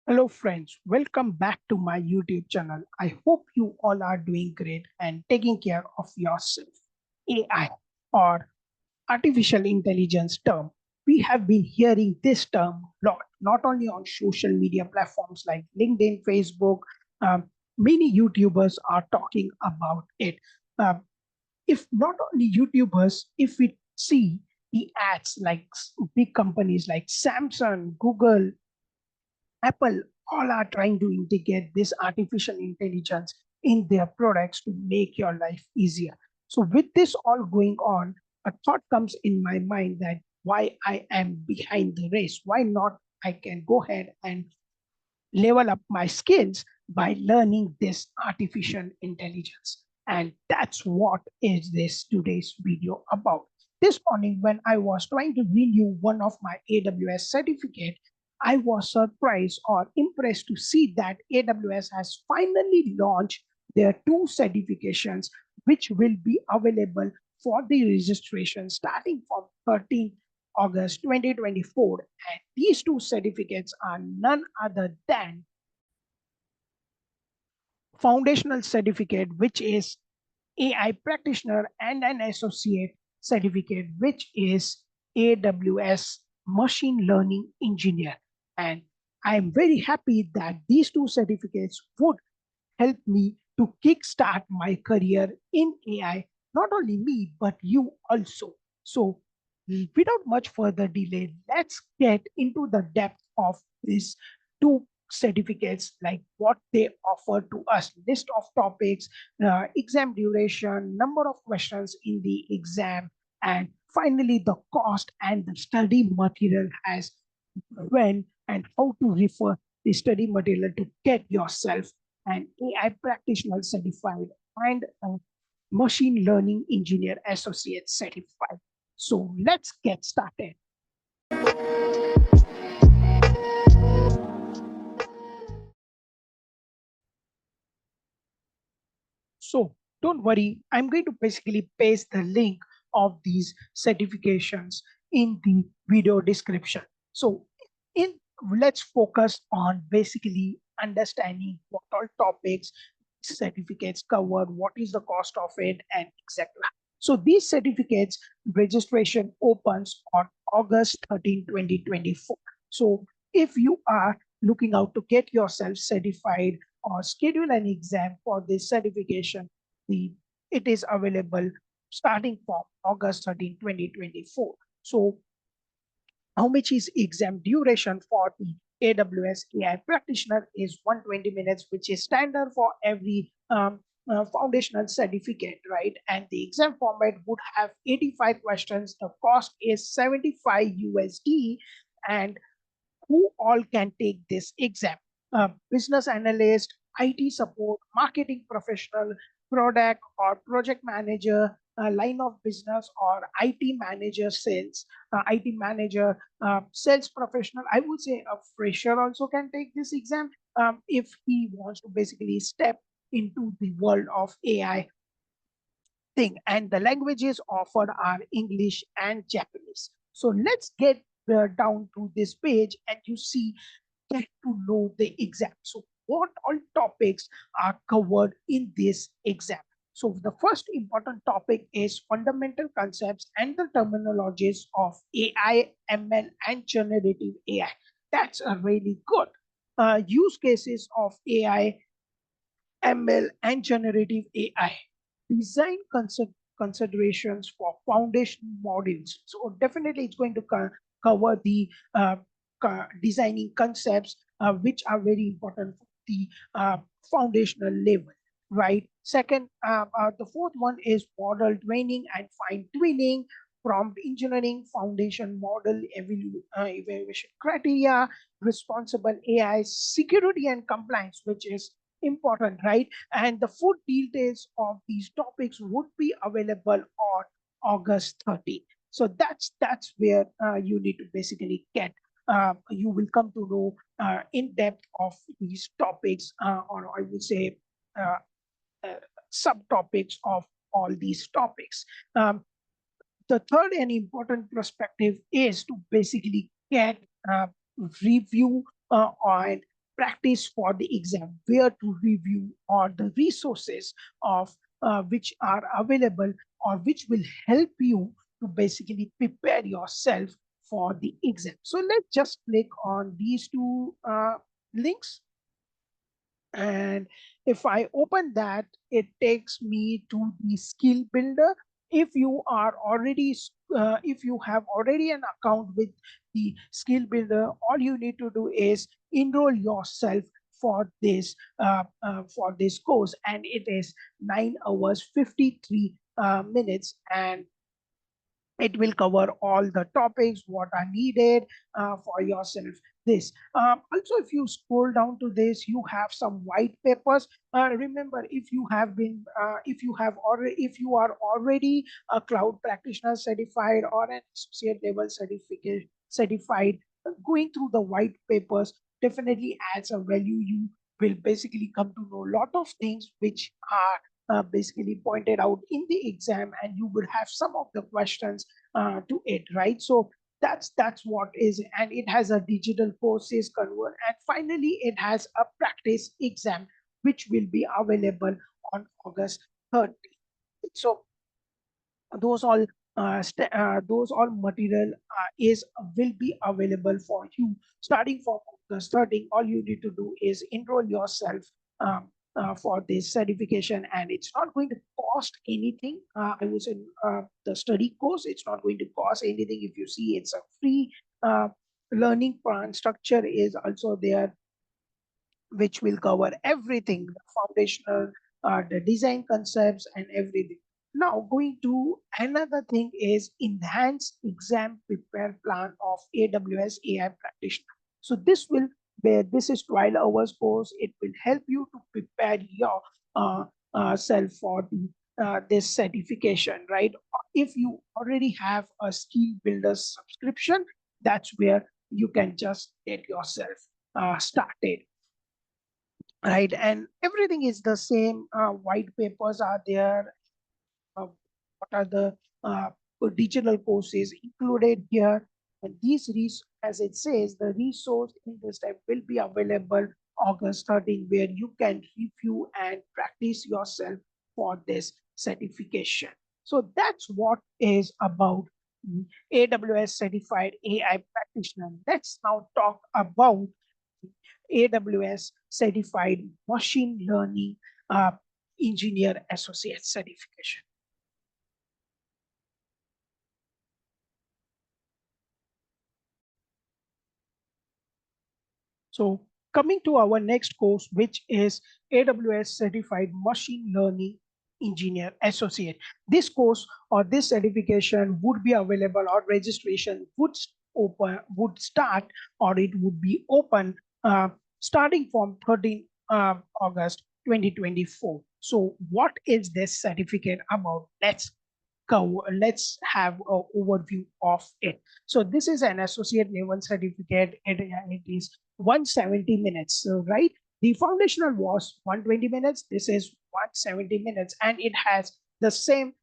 Hello friends, welcome back to my YouTube channel. I hope you all are doing great and taking care of yourself. AI or artificial intelligence term. We have been hearing this term a lot, not only on social media platforms like LinkedIn, Facebook. um, Many YouTubers are talking about it. Um, if not only YouTubers, if we see the ads like big companies like Samsung, Google, Apple, all are trying to integrate this artificial intelligence in their products to make your life easier. So, with this all going on, a thought comes in my mind that why I am behind the race, why not I can go ahead and level up my skills by learning this artificial intelligence. And that's what is this today's video about. This morning, when I was trying to renew one of my AWS certificate, I was surprised or impressed to see that AWS has finally launched their two certifications, which will be available for the registration starting from 13th August 2024. And these two certificates are none other than foundational certificate, which is AI practitioner, and an associate certificate, which is AWS machine learning engineer. And I am very happy that these two certificates would help me to kickstart my career in AI, not only me, but you also. So, without much further delay, let's get into the depth of these two certificates, like what they offer to us, list of topics, exam duration, number of questions in the exam, and finally the cost and the study material, as when and how to refer the study material to get yourself an AI practitioner certified and a machine learning engineer associate certified. So let's get started. So don't worry, I'm going to basically paste the link of these certifications in the video description. So in let's focus on basically understanding what all topics certificates cover, what is the cost of it, and etc. So these certificates registration opens on August 13, 2024. So if you are looking out to get yourself certified or schedule an exam for this certification, the it is available starting from August 13, 2024. So how much is exam duration for the AWS AI practitioner is 120 minutes, which is standard for every foundational certificate, right? And the exam format would have 85 questions. The cost is 75 USD, and who all can take this exam? Business analyst, IT support, marketing professional, product or project manager, line of business, or IT manager, sales, IT manager, sales professional. I would say a fresher also can take this exam if he wants to basically step into the world of AI thing. And the languages offered are English and Japanese. So let's get down to this page and you see, get to know the exam. So what all topics are covered in this exam? So the first important topic is fundamental concepts and the terminologies of AI, ML, and generative AI. That's a really good. Use cases of AI, ML, and generative AI. Design considerations for foundation modules. So definitely it's going to cover the designing concepts, which are very important for the foundational level, right? Second, the fourth one is model training and fine tuning, prompt engineering, foundation model evaluation criteria, responsible AI, security and compliance, which is important, right? And the full details of these topics would be available on August 30th. So that's where you need to basically get. You will come to know in depth of these topics, or I would say uh, uh, subtopics of all these topics. The third and important perspective is to basically get review on practice for the exam, where to review, or the resources of which are available or which will help you to basically prepare yourself for the exam. So let's just click on these two links. And if I open that, it takes me to the skill builder. If you are already, if you have already an account with the skill builder, all you need to do is enroll yourself for this course, and it is 9 hours 53 minutes, and it will cover all the topics what are needed for yourself. This also, if you scroll down to this, you have some white papers. Remember, if you have already, if you are already a cloud practitioner certified or an associate level certificate certified, going through the white papers definitely adds a value. You will basically come to know a lot of things which are basically pointed out in the exam, and you will have some of the questions to it, right? So that's what is, and it has a digital courses convert, and finally it has a practice exam which will be available on August 30th. So those all material is will be available for you starting from August 13. All you need to do is enroll yourself for this certification, and it's not going to cost anything. I would say the study course, it's not going to cost anything. If you see, it's a free learning plan. Structure is also there, which will cover everything, the foundational, the design concepts, and everything. Now, going to another thing is enhanced exam prepare plan of AWS AI practitioner. So this is 12 hours course. It will help you to prepare your self for the this certification, right? If you already have a skill builder subscription, that's where you can just get yourself started, right? And everything is the same. White papers are there. What are the digital courses included here? And as it says, the resource in this type will be available August 13, where you can review and practice yourself for this certification. So that's what is about AWS certified AI practitioner. Let's now talk about AWS certified machine learning engineer associate certification. So coming to our next course, which is AWS Certified Machine Learning Engineer Associate. This course or this certification would be available, or registration would start, or it would be open starting from 13 August 2024. So what is this certificate about? Let's have an overview of it. So this is an associate level certificate. It is 170 minutes, right? The foundational was 120 minutes. This is 170 minutes, and it has the same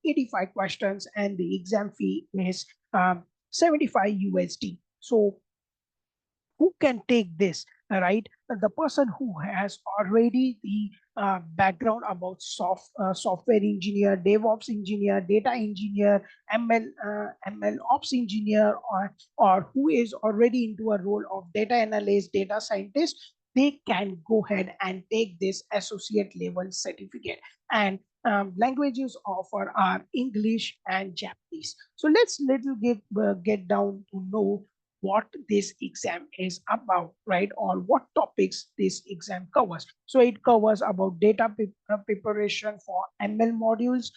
85 questions, and the exam fee is 75 USD. So who can take this, right? The person who has already the background about software engineer, DevOps engineer, data engineer, ML ops engineer, or who is already into a role of data analyst, data scientist, they can go ahead and take this associate level certificate. And languages offered are English and Japanese. So let's get down to know what this exam is about, right? Or what topics this exam covers. So it covers about data preparation for ML modules,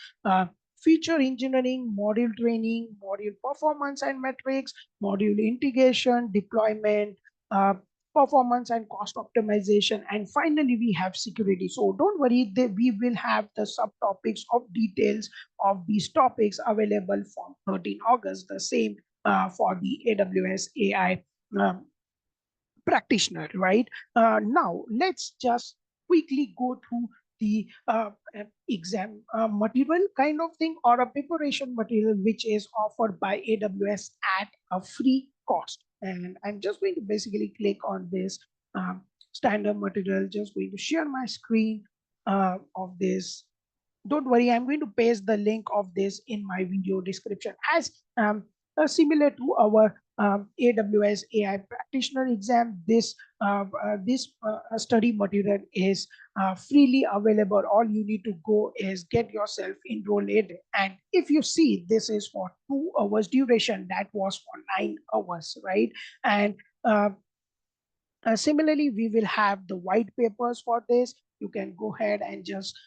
feature engineering, module training, module performance and metrics, module integration, deployment, uh, performance and cost optimization, and finally we have security. So don't worry, we will have the subtopics of details of these topics available from 13 August, the same for the AWS AI um, practitioner, right? Now, let's just quickly go through the exam material kind of thing, or a preparation material which is offered by AWS at a free cost. And I'm just going to basically click on this standard material. Just going to share my screen of this. Don't worry, I'm going to paste the link of this in my video description. As similar to our AWS AI practitioner exam, this study material is freely available. All you need to go is get yourself enrolled in it. And if you see, this is for 2 hours duration, that was for 9 hours, right? And similarly, we will have the white papers for this. You can go ahead and just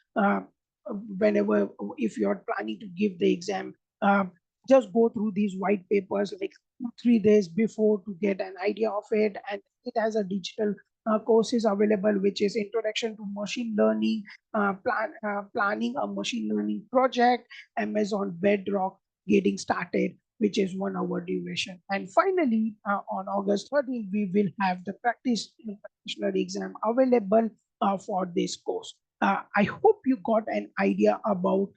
whenever, if you're planning to give the exam, just go through these white papers like 2 3 days before to get an idea of it. And it has a digital courses available, which is introduction to machine learning, planning a machine learning project, Amazon Bedrock, getting started, which is 1 hour duration. And finally, on August 13th, we will have the practitioner exam available for this course. I hope you got an idea about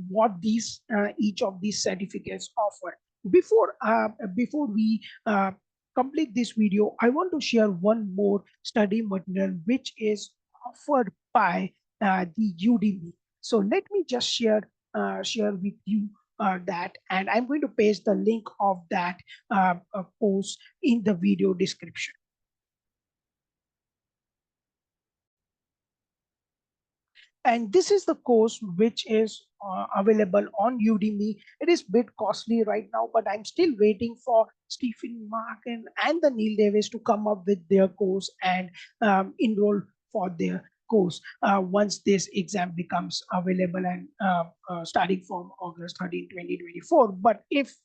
what these each of these certificates offer. Before we complete this video, I want to share one more study material which is offered by the Udemy. So let me just share with you that, and I'm going to paste the link of that post in the video description. And this is the course which is available on Udemy. It is a bit costly right now, but I'm still waiting for Stephen Markin and the Neil Davis to come up with their course and enroll for their course once this exam becomes available, and starting from August 13, 2024. But if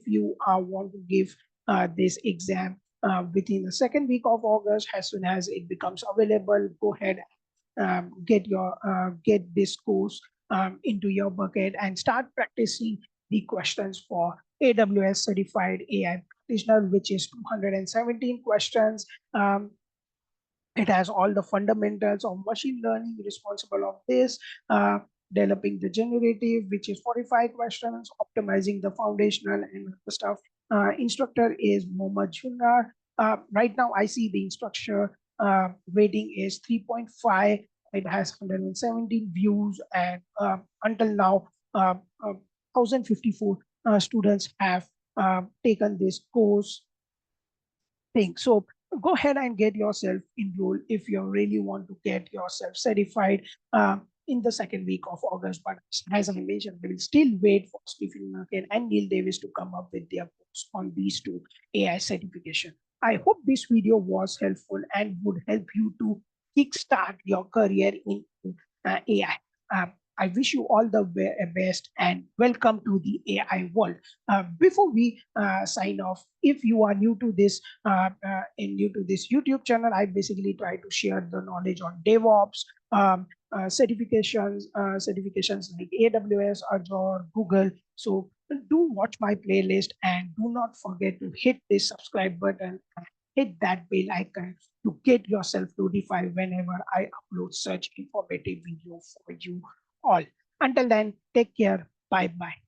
you want to give this exam within the second week of August, as soon as it becomes available, go ahead, get this course into your bucket and start practicing the questions for AWS certified AI practitioner, which is 217 questions. It has all the fundamentals of machine learning responsible of this, developing the generative, which is 45 questions, optimizing the foundational and the stuff. Instructor is Mohammad Junar. Right now, I see the instructor rating is 3.5. It has 117 views, and until now, 1,054 students have taken this course thing. So go ahead and get yourself enrolled if you really want to get yourself certified in the second week of August. But as I mentioned, we will still wait for Stephen Merkin and Neil Davis to come up with their posts on these two AI certification. I hope this video was helpful and would help you to kickstart your career in AI. I wish you all the best and welcome to the AI world. Before we sign off, if you are new to this YouTube channel, I basically try to share the knowledge on DevOps, certifications like AWS, Azure, Google. So do watch my playlist and do not forget to hit this subscribe button, hit that bell icon to get yourself notified whenever I upload such informative video for you all. Until then, take care. Bye bye.